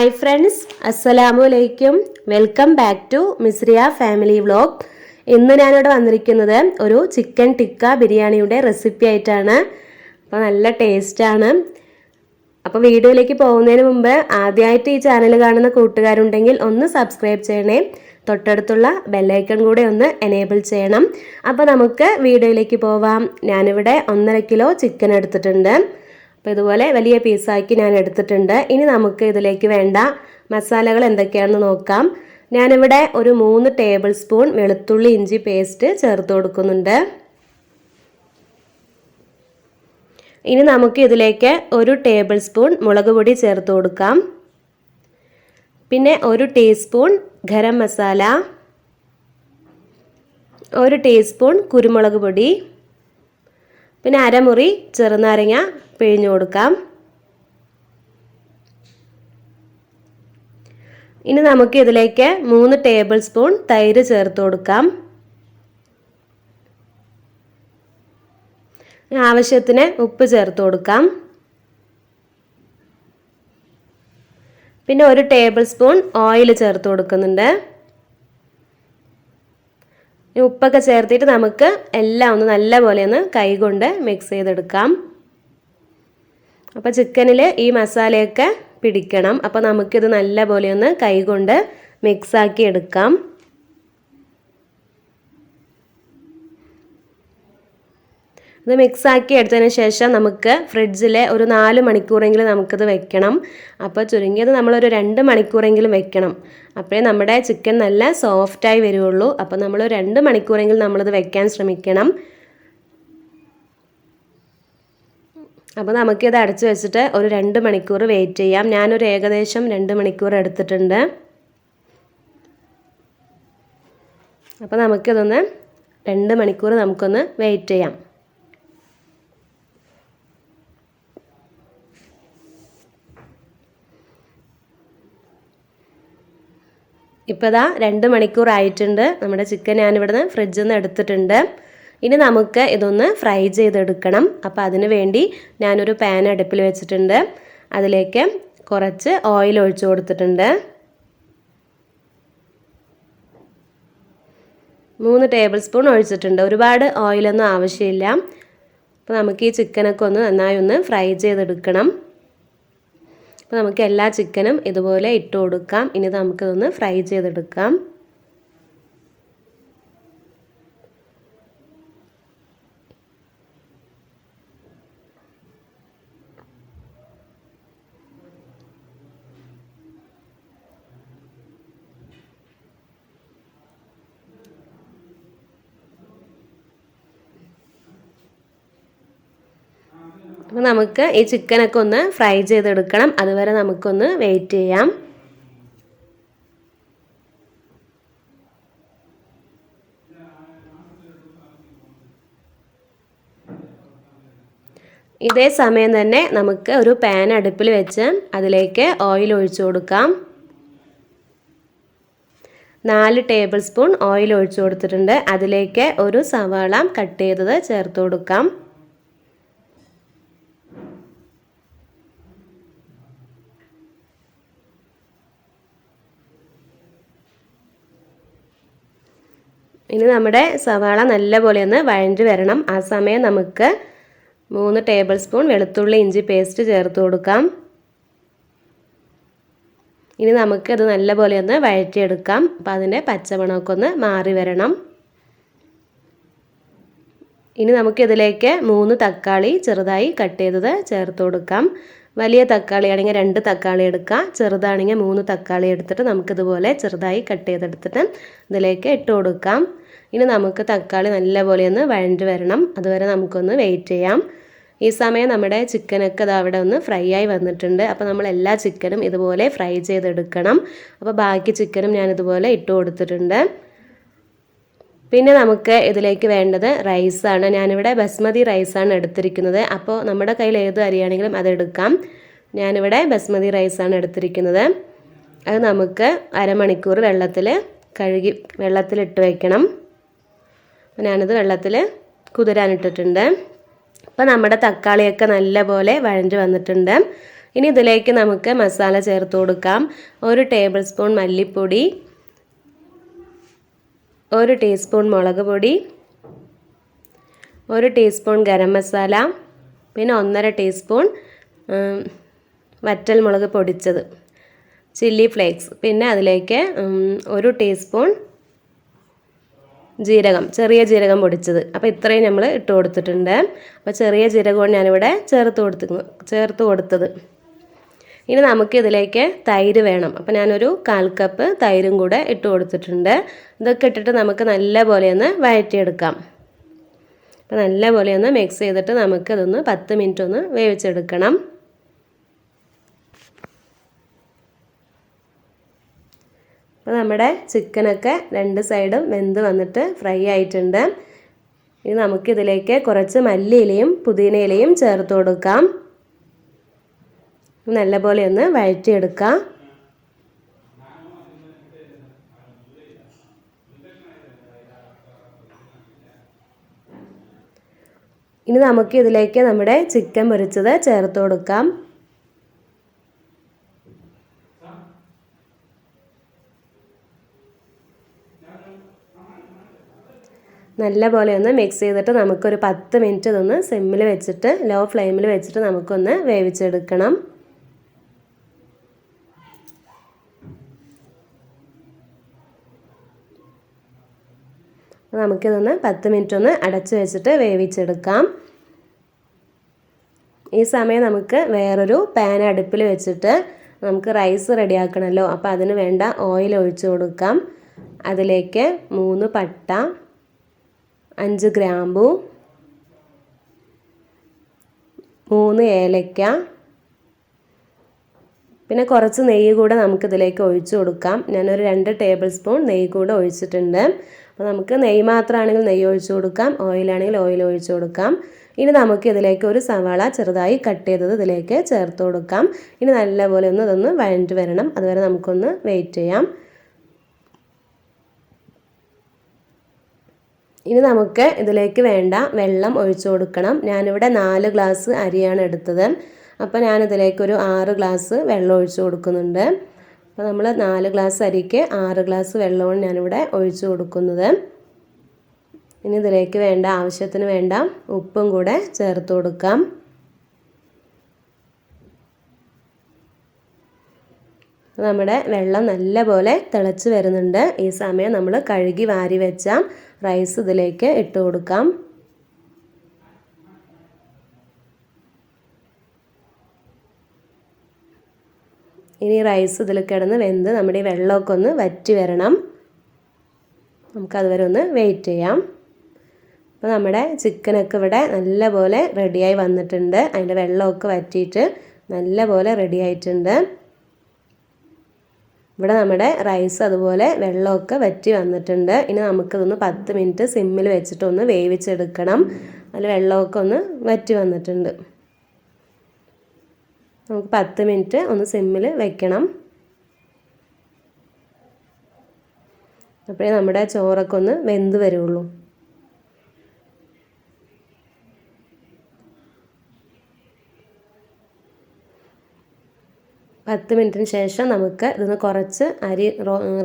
Hi friends, അസ്സലാമു അലൈക്കും. Welcome back to Misriya family vlog. ഇന്ന് ഞാനിവിടെ വന്നിരിക്കുന്നത് ഒരു ചിക്കൻ ടിക്ക ബിരിയാണിയുടെ റെസിപ്പി ആയിട്ടാണ്. അപ്പോൾ നല്ല ടേസ്റ്റാണ്. അപ്പോൾ വീഡിയോയിലേക്ക് പോകുന്നതിന് മുമ്പ് ആദ്യമായിട്ട് ഈ ചാനൽ കാണുന്ന കൂട്ടുകാരുണ്ടെങ്കിൽ ഒന്ന് സബ്സ്ക്രൈബ് ചെയ്യണേ. തൊട്ടടുത്തുള്ള ബെല്ലൈക്കൺ കൂടെ ഒന്ന് എനേബിൾ ചെയ്യണം. അപ്പോൾ നമുക്ക് വീഡിയോയിലേക്ക് പോവാം. ഞാനിവിടെ 1.5 കിലോ ചിക്കൻ എടുത്തിട്ടുണ്ട്. അപ്പോൾ ഇതുപോലെ വലിയ പീസാക്കി ഞാൻ എടുത്തിട്ടുണ്ട്. ഇനി നമുക്ക് ഇതിലേക്ക് വേണ്ട മസാലകൾ എന്തൊക്കെയാണെന്ന് നോക്കാം. ഞാനിവിടെ ഒരു 3 ടേബിൾ സ്പൂൺ വെളുത്തുള്ളി ഇഞ്ചി പേസ്റ്റ് ചേർത്ത് കൊടുക്കുന്നുണ്ട്. ഇനി നമുക്ക് ഇതിലേക്ക് 1 ടേബിൾ സ്പൂൺ മുളക് പൊടി ചേർത്ത് കൊടുക്കാം. പിന്നെ 1 ടീസ്പൂൺ ഗരം മസാല, 1 ടീസ്പൂൺ കുരുമുളക് പൊടി, പിന്നെ അരമുറി ചെറുനാരങ്ങ പിഴിഞ്ഞു കൊടുക്കാം. ഇനി നമുക്ക് ഇതിലേക്ക് 3 ടേബിൾ സ്പൂൺ തൈര് ചേർത്ത് കൊടുക്കാം. ആവശ്യത്തിന് ഉപ്പ് ചേർത്ത് കൊടുക്കാം. പിന്നെ 1 ടേബിൾ സ്പൂൺ ഓയിൽ ചേർത്ത് കൊടുക്കുന്നുണ്ട്. ഉപ്പൊക്കെ ചേർത്തിട്ട് നമുക്ക് എല്ലാം ഒന്ന് നല്ലപോലെ ഒന്ന് കൈകൊണ്ട് മിക്സ് ചെയ്തെടുക്കാം. അപ്പോൾ ചിക്കനിൽ ഈ മസാലയൊക്കെ പിടിക്കണം. അപ്പോൾ നമുക്കിത് നല്ലപോലെ ഒന്ന് കൈകൊണ്ട് മിക്സാക്കി എടുക്കാം. ഇത് മിക്സാക്കി എടുത്തതിന് ശേഷം നമുക്ക് ഫ്രിഡ്ജിൽ ഒരു 4 മണിക്കൂറെങ്കിലും നമുക്കിത് വെക്കണം. അപ്പോൾ ചുരുങ്ങിയത് നമ്മളൊരു 2 മണിക്കൂറെങ്കിലും വെക്കണം. അപ്പോഴേ നമ്മുടെ ചിക്കൻ നല്ല സോഫ്റ്റായി വരുള്ളൂ. അപ്പോൾ നമ്മൾ 2 മണിക്കൂറെങ്കിലും നമ്മളിത് വെക്കാൻ ശ്രമിക്കണം. അപ്പോൾ നമുക്കിത് അടച്ച് വെച്ചിട്ട് ഒരു 2 മണിക്കൂർ വെയിറ്റ് ചെയ്യാം. ഞാനൊരു ഏകദേശം 2 മണിക്കൂർ എടുത്തിട്ടുണ്ട്. അപ്പോൾ നമുക്കിതൊന്ന് 2 മണിക്കൂർ നമുക്കൊന്ന് വെയിറ്റ് ചെയ്യാം. ഇപ്പോൾ ഇതാ 2 മണിക്കൂർ ആയിട്ടുണ്ട്. നമ്മുടെ ചിക്കൻ ഞാനിവിടുന്ന് ഫ്രിഡ്ജിൽ നിന്ന് എടുത്തിട്ടുണ്ട്. ഇനി നമുക്ക് ഇതൊന്ന് ഫ്രൈ ചെയ്തെടുക്കണം. അപ്പോൾ അതിന് വേണ്ടി ഞാനൊരു പാൻ അടുപ്പിൽ വെച്ചിട്ടുണ്ട്. അതിലേക്ക് കുറച്ച് ഓയിൽ ഒഴിച്ചു കൊടുത്തിട്ടുണ്ട്. 3 ടേബിൾ സ്പൂൺ ഒഴിച്ചിട്ടുണ്ട്. ഒരുപാട് ഓയിലൊന്നും ആവശ്യമില്ല. അപ്പോൾ നമുക്ക് ഈ ചിക്കനൊക്കെ ഒന്ന് നന്നായി ഒന്ന് ഫ്രൈ ചെയ്തെടുക്കണം. അപ്പോൾ നമുക്ക് എല്ലാ ചിക്കനും ഇതുപോലെ ഇട്ട് കൊടുക്കാം. ഇനി നമുക്കിതൊന്ന് ഫ്രൈ ചെയ്തെടുക്കാം. അപ്പോൾ നമുക്ക് ഈ ചിക്കനൊക്കെ ഒന്ന് ഫ്രൈ ചെയ്തെടുക്കണം. അതുവരെ നമുക്കൊന്ന് വെയിറ്റ് ചെയ്യാം. ഇതേ സമയം തന്നെ നമുക്ക് ഒരു പാൻ അടുപ്പിൽ വെച്ച് അതിലേക്ക് ഓയിൽ ഒഴിച്ചു കൊടുക്കാം. 4 ടേബിൾ സ്പൂൺ ഓയിൽ ഒഴിച്ചു കൊടുത്തിട്ടുണ്ട്. അതിലേക്ക് ഒരു സവാള കട്ട് ചെയ്തത് ചേർത്ത് കൊടുക്കാം. ഇനി നമ്മുടെ സവാള നല്ലപോലെ ഒന്ന് വഴഞ്ഞു വരണം. ആ സമയം നമുക്ക് 3 ടേബിൾ സ്പൂൺ വെളുത്തുള്ളി ഇഞ്ചി പേസ്റ്റ് ചേർത്ത് കൊടുക്കാം. ഇനി നമുക്കത് നല്ലപോലെ ഒന്ന് വഴറ്റിയെടുക്കാം. അപ്പം അതിൻ്റെ പച്ചമണമൊക്കെ ഒന്ന് മാറി വരണം. ഇനി നമുക്കിതിലേക്ക് 3 തക്കാളി ചെറുതായി കട്ട് ചെയ്തത് ചേർത്ത് കൊടുക്കാം. വലിയ തക്കാളി ആണെങ്കിൽ 2 തക്കാളി എടുക്കുക. ചെറുതാണെങ്കിൽ 3 തക്കാളി എടുത്തിട്ട് നമുക്കിതുപോലെ ചെറുതായി കട്ട് ചെയ്തെടുത്തിട്ട് ഇതിലേക്ക് ഇട്ട് കൊടുക്കാം. ഇനി നമുക്ക് തക്കാളി നല്ലപോലെ ഒന്ന് വഴഞ്ഞു വരണം. അതുവരെ നമുക്കൊന്ന് വെയിറ്റ് ചെയ്യാം. ഈ സമയം നമ്മുടെ ചിക്കനൊക്കെ അത് അവിടെ ഒന്ന് ഫ്രൈ ആയി വന്നിട്ടുണ്ട്. അപ്പോൾ നമ്മൾ എല്ലാ ചിക്കനും ഇതുപോലെ ഫ്രൈ ചെയ്തെടുക്കണം. അപ്പോൾ ബാക്കി ചിക്കനും ഞാനിതുപോലെ ഇട്ട് കൊടുത്തിട്ടുണ്ട്. പിന്നെ നമുക്ക് ഇതിലേക്ക് വേണ്ടത് റൈസാണ്. ഞാനിവിടെ ബസ്മതി റൈസാണ് എടുത്തിരിക്കുന്നത്. അപ്പോൾ നമ്മുടെ കയ്യിൽ ഏത് അരിയാണെങ്കിലും അതെടുക്കാം. ഞാനിവിടെ ബസ്മതി റൈസാണ് എടുത്തിരിക്കുന്നത്. അത് നമുക്ക് അരമണിക്കൂർ വെള്ളത്തിലിട്ട് വയ്ക്കണം. ഞാനിത് വെള്ളത്തിൽ കുതിരാനിട്ടിട്ടുണ്ട്. അപ്പോൾ നമ്മുടെ തക്കാളിയൊക്കെ നല്ലപോലെ വഴഞ്ഞു വന്നിട്ടുണ്ട്. ഇനി ഇതിലേക്ക് നമുക്ക് മസാല ചേർത്ത് കൊടുക്കാം. 1 ടേബിൾ സ്പൂൺ മല്ലിപ്പൊടി, 1 ടീസ്പൂൺ മുളക് പൊടി, 1 ടീസ്പൂൺ ഗരം മസാല, പിന്നെ 1.5 ടീസ്പൂൺ വറ്റൽമുളക് പൊടിച്ചത്, ചില്ലി ഫ്ലേക്സ്, പിന്നെ അതിലേക്ക് 1 ടീസ്പൂൺ ജീരകം, ചെറിയ ജീരകം പൊടിച്ചത്. അപ്പോൾ ഇത്രയും നമ്മൾ ഇട്ട് കൊടുത്തിട്ടുണ്ട്. അപ്പോൾ ചെറിയ ജീരകമാണ് ഞാനിവിടെ ചേർത്ത് കൊടുത്തത്. ഇനി നമുക്ക് ഇതിലേക്ക് തൈര് വേണം. അപ്പോൾ ഞാനൊരു 1/4 കപ്പ് തൈരും കൂടെ ഇട്ട് കൊടുത്തിട്ടുണ്ട്. ഇതൊക്കെ ഇട്ടിട്ട് നമുക്ക് നല്ലപോലെ ഒന്ന് വഴറ്റിയെടുക്കാം. അപ്പോൾ നല്ലപോലെ ഒന്ന് മിക്സ് ചെയ്തിട്ട് നമുക്കതൊന്ന് 10 മിനിറ്റ് ഒന്ന് വേവിച്ചെടുക്കണം. അപ്പോൾ നമ്മുടെ ചിക്കനൊക്കെ 2 സൈഡും വെന്ത് വന്നിട്ട് ഫ്രൈ ആയിട്ടുണ്ട്. ഇനി നമുക്കിതിലേക്ക് കുറച്ച് മല്ലിയിലയും പുതിനയിലയും ചേർത്ത് കൊടുക്കാം. നല്ലപോലെ ഒന്ന് വഴറ്റിയെടുക്കാം. ഇനി നമുക്ക് ഇതിലേക്ക് നമ്മുടെ ചിക്കൻ പൊരിച്ചത് ചേർത്ത് കൊടുക്കാം. നല്ലപോലെ ഒന്ന് മിക്സ് ചെയ്തിട്ട് നമുക്കൊരു 10 മിനിറ്റ് ഇതൊന്ന് സിമ്മിൽ വെച്ചിട്ട് ലോ ഫ്ലെയിമിൽ വെച്ചിട്ട് നമുക്കൊന്ന് വേവിച്ചെടുക്കണം. നമുക്കിതൊന്ന് 10 മിനിറ്റ് ഒന്ന് അടച്ചു വെച്ചിട്ട് വേവിച്ചെടുക്കാം. ഈ സമയം നമുക്ക് വേറൊരു പാൻ അടുപ്പിൽ വെച്ചിട്ട് നമുക്ക് റൈസ് റെഡിയാക്കണമല്ലോ. അപ്പോൾ അതിന് വേണ്ട ഓയിൽ ഒഴിച്ച് കൊടുക്കാം. അതിലേക്ക് 3 പട്ട, 5 ഗ്രാമ്പു, 3 ഏലക്ക, പിന്നെ കുറച്ച് നെയ്യ് കൂടെ നമുക്കിതിലേക്ക് ഒഴിച്ച് കൊടുക്കാം. ഞാനൊരു 2 ടേബിൾ സ്പൂൺ നെയ്യ് കൂടെ ഒഴിച്ചിട്ടുണ്ട്. അപ്പോൾ നമുക്ക് നെയ്യ് മാത്രമാണെങ്കിൽ നെയ്യ് ഒഴിച്ച് കൊടുക്കാം, ഓയിലാണെങ്കിൽ ഓയിൽ ഒഴിച്ച് കൊടുക്കാം. ഇനി നമുക്ക് ഇതിലേക്ക് ഒരു സവാള ചെറുതായി കട്ട് ചെയ്തത് ഇതിലേക്ക് ചേർത്ത് കൊടുക്കാം. ഇനി നല്ലപോലെ ഒന്ന് ഇതൊന്ന് വഴറ്റി വരണം. അതുവരെ നമുക്കൊന്ന് വെയിറ്റ് ചെയ്യാം. ഇനി നമുക്ക് ഇതിലേക്ക് വേണ്ട വെള്ളം ഒഴിച്ചു കൊടുക്കണം. ഞാനിവിടെ 4 ഗ്ലാസ് അരിയാണ് എടുത്തത്. അപ്പോൾ ഞാനിതിലേക്കൊരു 6 ഗ്ലാസ് വെള്ളം ഒഴിച്ചു കൊടുക്കുന്നുണ്ട്. അപ്പോൾ നമ്മൾ 4 ഗ്ലാസ് അരിക്ക് 6 ഗ്ലാസ് വെള്ളമാണ് ഞാനിവിടെ ഒഴിച്ചു കൊടുക്കുന്നത്. ഇനി ഇതിലേക്ക് വേണ്ട ആവശ്യത്തിന് വേണ്ട ഉപ്പും കൂടെ ചേർത്ത് കൊടുക്കാം. നമ്മുടെ വെള്ളം നല്ലപോലെ തിളച്ച് വരുന്നുണ്ട്. ഈ സമയം നമ്മൾ കഴുകി വാരി വെച്ച റൈസ് ഇതിലേക്ക് ഇട്ട് കൊടുക്കാം. ഇനി റൈസ് ഇതിൽ കിടന്ന് വെന്ത് നമ്മുടെ ഈ വെള്ളമൊക്കെ ഒന്ന് വറ്റി വരണം. നമുക്കതുവരെ ഒന്ന് വെയിറ്റ് ചെയ്യാം. അപ്പോൾ നമ്മുടെ ചിക്കനൊക്കെ ഇവിടെ നല്ലപോലെ റെഡിയായി വന്നിട്ടുണ്ട്. അതിൻ്റെ വെള്ളമൊക്കെ വറ്റിയിട്ട് നല്ലപോലെ റെഡി ആയിട്ടുണ്ട്. ഇവിടെ നമ്മുടെ റൈസ് അതുപോലെ വെള്ളമൊക്കെ വറ്റി വന്നിട്ടുണ്ട്. ഇനി നമുക്കിതൊന്ന് 10 മിനിറ്റ് സിമ്മിൽ വെച്ചിട്ടൊന്ന് വേവിച്ചെടുക്കണം. അതിൽ വെള്ളമൊക്കെ ഒന്ന് വറ്റി വന്നിട്ടുണ്ട്. നമുക്ക് 10 മിനിറ്റ് ഒന്ന് സിമ്മിൽ വെക്കണം. അപ്പോഴേ നമ്മുടെ ചോറൊക്കെ ഒന്ന് വെന്ത് വരുള്ളൂ. പത്ത് മിനിറ്റിന് ശേഷം നമുക്ക് ഇതിന്ന് കുറച്ച്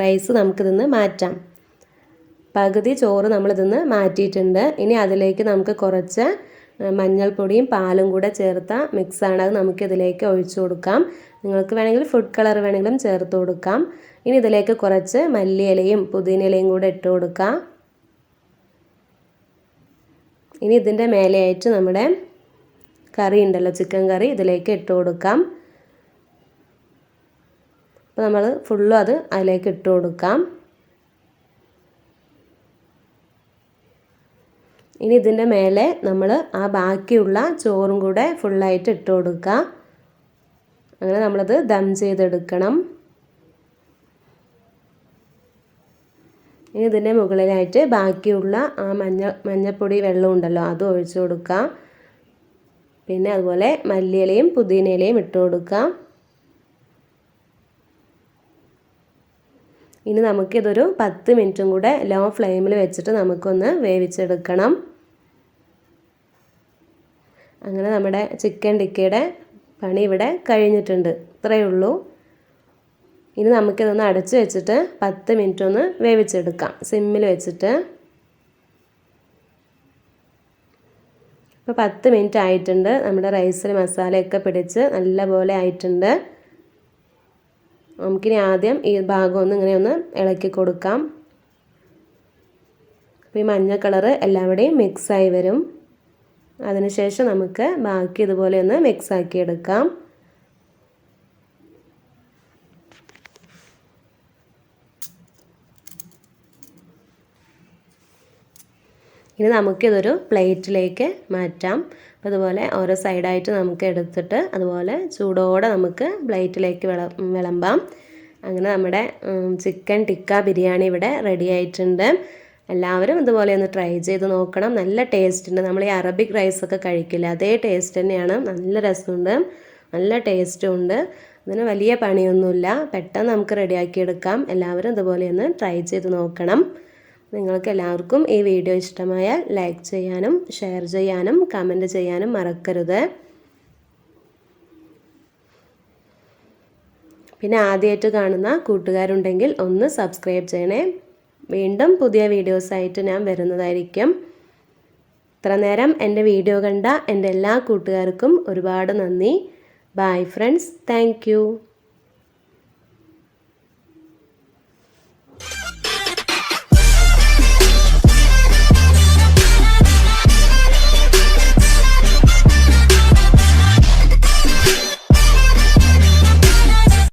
റൈസ് നമുക്കിതിന്ന് മാറ്റാം. പകുതി ചോറ് നമ്മളിതിന്ന് മാറ്റിയിട്ടുണ്ട്. ഇനി അതിലേക്ക് നമുക്ക് കുറച്ച് മഞ്ഞൾപ്പൊടിയും പാലും കൂടെ ചേർത്ത മിക്സാണ്. അത് നമുക്കിതിലേക്ക് ഒഴിച്ചു കൊടുക്കാം. നിങ്ങൾക്ക് വേണമെങ്കിൽ ഫുഡ് കളർ വേണമെങ്കിലും ചേർത്ത് കൊടുക്കാം. ഇനി ഇതിലേക്ക് കുറച്ച് മല്ലിയിലയും പുതിനയിലയും കൂടെ ഇട്ട് കൊടുക്കാം. ഇനി ഇതിൻ്റെ മേലെയായിട്ട് നമ്മുടെ കറി ഉണ്ടല്ലോ, ചിക്കൻ കറി, ഇതിലേക്ക് ഇട്ട് കൊടുക്കാം. അപ്പോൾ നമ്മൾ ഫുള്ളും അത് അതിലേക്ക് ഇട്ട് കൊടുക്കാം. ഇനി ഇതിൻ്റെ മേലെ നമ്മൾ ആ ബാക്കിയുള്ള ചോറും കൂടെ ഫുള്ളായിട്ട് ഇട്ട് കൊടുക്കുക. അങ്ങനെ നമ്മളത് ദം ചെയ്തെടുക്കണം. ഇനി ഇതിൻ്റെ മുകളിലായിട്ട് ബാക്കിയുള്ള ആ മഞ്ഞൾപ്പൊടി വെള്ളം ഉണ്ടല്ലോ അത് ഒഴിച്ചു കൊടുക്കുക. പിന്നെ അതുപോലെ മല്ലിയിലയും പുതിനയിലയും ഇട്ട് കൊടുക്കുക. ഇനി നമുക്കിതൊരു 10 മിനിറ്റും കൂടെ ലോ ഫ്ലെയിമിൽ വെച്ചിട്ട് നമുക്കൊന്ന് വേവിച്ചെടുക്കണം. അങ്ങനെ നമ്മുടെ ചിക്കൻ ടിക്കയുടെ പണി ഇവിടെ കഴിഞ്ഞിട്ടുണ്ട്. ഇത്രയേ ഉള്ളൂ. ഇനി നമുക്കിതൊന്ന് അടച്ച് വെച്ചിട്ട് 10 മിനിറ്റ് ഒന്ന് വേവിച്ചെടുക്കാം സിമ്മിൽ വെച്ചിട്ട്. ഇപ്പോൾ 10 മിനിറ്റ് ആയിട്ടുണ്ട്. നമ്മുടെ റൈസിൽ മസാലയൊക്കെ പിടിച്ച് നല്ലപോലെ ആയിട്ടുണ്ട്. നമുക്കിനി ആദ്യം ഈ ഭാഗം ഇങ്ങനെ ഇളക്കി കൊടുക്കാം. അപ്പോൾ ഈ മഞ്ഞ കളറ് എല്ലാവിടെയും മിക്സായി വരും. അതിനുശേഷം നമുക്ക് ബാക്കി ഇതുപോലെ ഒന്ന് മിക്സാക്കി എടുക്കാം. ഇനി നമുക്കിതൊരു പ്ലേറ്റിലേക്ക് മാറ്റാം. അപ്പോൾ അതുപോലെ ഓരോ സൈഡായിട്ട് നമുക്ക് എടുത്തിട്ട് അതുപോലെ ചൂടോടെ നമുക്ക് പ്ലേറ്റിലേക്ക് വിളമ്പാം. അങ്ങനെ നമ്മുടെ ചിക്കൻ ടിക്ക ബിരിയാണി ഇവിടെ റെഡി ആയിട്ടുണ്ട്. എല്ലാവരും ഇതുപോലെ ഒന്ന് ട്രൈ ചെയ്ത് നോക്കണം. നല്ല ടേസ്റ്റ് ഉണ്ട്. നമ്മൾ ഈ അറബിക് റൈസൊക്കെ കഴിക്കില്ല, അതേ ടേസ്റ്റ് തന്നെയാണ്. നല്ല രസമുണ്ട്, നല്ല ടേസ്റ്റും ഉണ്ട്. അതിന് വലിയ പണിയൊന്നുമില്ല, പെട്ടെന്ന് നമുക്ക് റെഡിയാക്കി എടുക്കാം. എല്ലാവരും ഇതുപോലെ ഒന്ന് ട്രൈ ചെയ്ത് നോക്കണം. നിങ്ങൾക്ക് എല്ലാവർക്കും ഈ വീഡിയോ ഇഷ്ടമായാൽ ലൈക്ക് ചെയ്യാനും ഷെയർ ചെയ്യാനും കമൻറ്റ് ചെയ്യാനും മറക്കരുത്. പിന്നെ ആദ്യമായിട്ട് കാണുന്ന കൂട്ടുകാരുണ്ടെങ്കിൽ ഒന്ന് സബ്സ്ക്രൈബ് ചെയ്യണേ. വീണ്ടും പുതിയ വീഡിയോസായിട്ട് ഞാൻ വരുന്നതായിരിക്കും. ഇത്ര നേരം എൻ്റെ വീഡിയോ കണ്ട എൻ്റെ എല്ലാ കൂട്ടുകാർക്കും ഒരുപാട് നന്ദി. Bye friends, thank you.